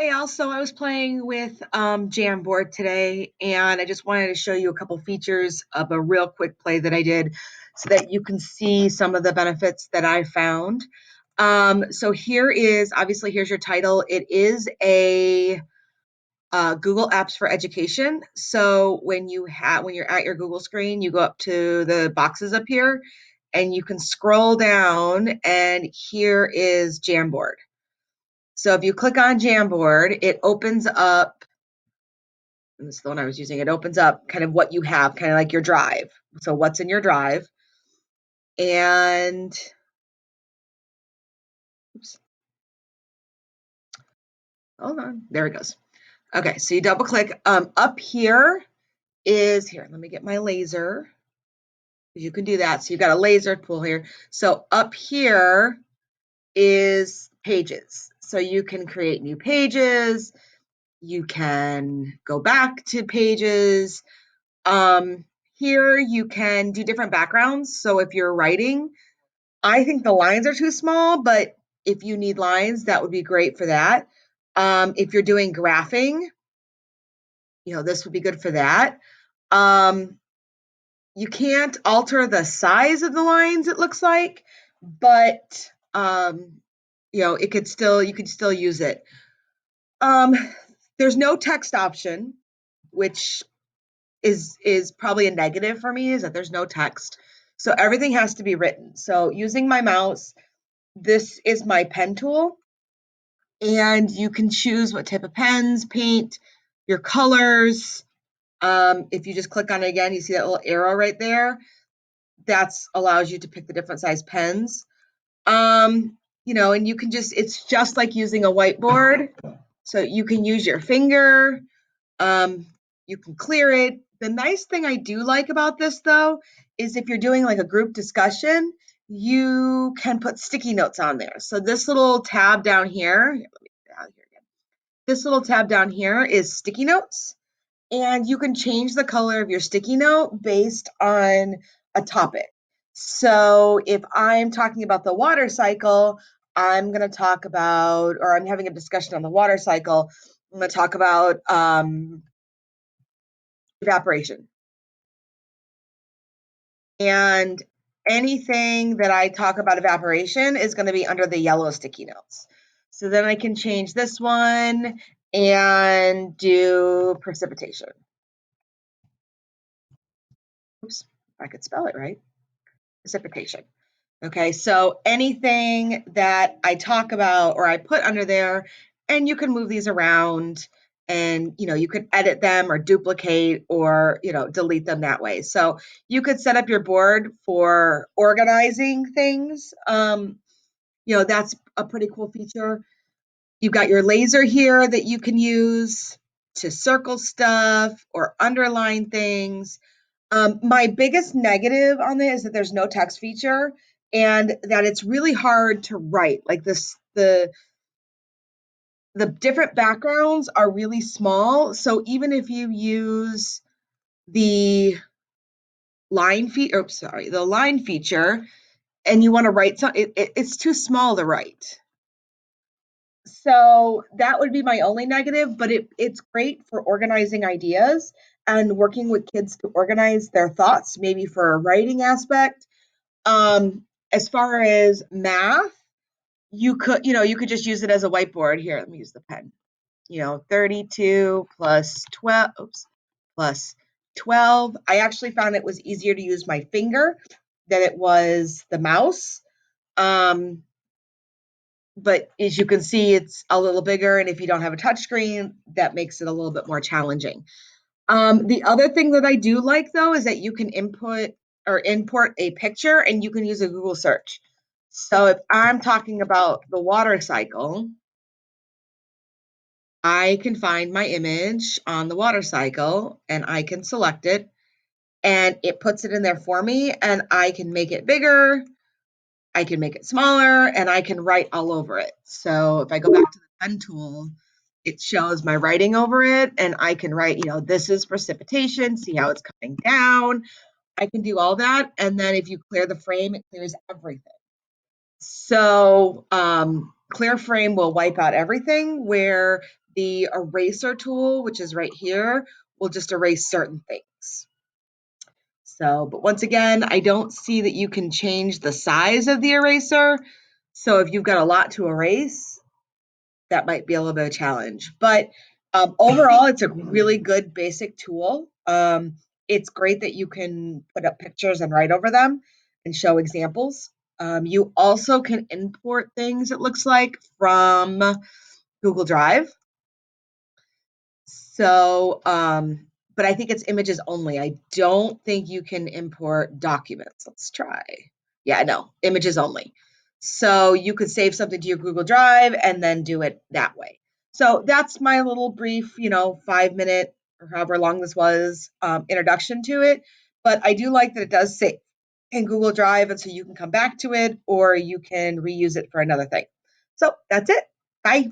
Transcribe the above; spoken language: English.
Hey, also, I was playing with Jamboard today, and I just wanted to show you a couple features of a real quick play that I did so that you can see some of the benefits that I found. So here is, obviously, here's your title. It is a Google Apps for Education. So when you're at your Google screen, you go up to the boxes up here, and you can scroll down, and here is Jamboard. So if you click on Jamboard, it opens up, and this is the one I was using, it opens up kind of what you have, kind of like your drive. So what's in your drive. And, oops, hold on, there it goes. Okay, so you double click. Up here, let me get my laser. You can do that. So you've got a laser tool here. So up here is pages. So you can create new pages. You can go back to pages. Here you can do different backgrounds. So if you're writing, I think the lines are too small, but if you need lines, that would be great for that. If you're doing graphing, this would be good for that. You can't alter the size of the lines, it looks like, but you could still use it. There's no text option, which is probably a negative for me, is that there's no text. So everything has to be written. So using my mouse, this is my pen tool, and you can choose what type of pens, paint, your colors. If you just click on it again, you see that little arrow right there. That allows you to pick the different size pens. And you can it's just like using a whiteboard. So you can use your finger. You can clear it. The nice thing I do like about this, though, is if you're doing like a group discussion, you can put sticky notes on there. So this little tab down here, let me get out of here again. This little tab down here is sticky notes, and you can change the color of your sticky note based on a topic. So if I'm talking about the water cycle, I'm going to talk about, or I'm having a discussion on the water cycle, I'm going to talk about evaporation. And anything that I talk about evaporation is going to be under the yellow sticky notes. So then I can change this one and do precipitation. Oops, if I could spell it right. Precipitation. Okay, so anything that I talk about or I put under there, and you can move these around, and you could edit them or duplicate or delete them that way. So you could set up your board for organizing things. That's a pretty cool feature. You've got your laser here that you can use to circle stuff or underline things. My biggest negative on this is that there's no text feature, and that it's really hard to write. Like this, the different backgrounds are really small. So even if you use the the line feature, and you want to write something, it's too small to write. So that would be my only negative, but it's great for organizing ideas and working with kids to organize their thoughts, maybe for a writing aspect. As far as math, you could just use it as a whiteboard. Here, let me use the pen. 32 plus 12, plus 12. I actually found it was easier to use my finger than it was the mouse. But as you can see, it's a little bigger, and if you don't have a touch screen, that makes it a little bit more challenging. The other thing that I do like, though, is that you can input or import a picture, and you can use a Google search. So if I'm talking about the water cycle, I can find my image on the water cycle, and I can select it, and it puts it in there for me, and I can make it bigger, I can make it smaller, and I can write all over it. So if I go back to the pen tool, it shows my writing over it, and I can write, this is precipitation, see how it's coming down. I can do all that, and then if you clear the frame, it clears everything. So clear frame will wipe out everything, where The eraser tool, which is right here, will just erase certain things. So, but once again, I don't see that you can change the size of the eraser. So if you've got a lot to erase, that might be a little bit of a challenge. But overall, it's a really good basic tool. It's great that you can put up pictures and write over them and show examples. You also can import things, it looks like, from Google Drive. So, but I think it's images only. I don't think you can import documents. Let's try. Yeah, no, images only. So you could save something to your Google Drive and then do it that way. So that's my little brief, 5 minute or however long this was, introduction to it. But I do like that it does save in Google Drive, and so you can come back to it or you can reuse it for another thing. So that's it. Bye.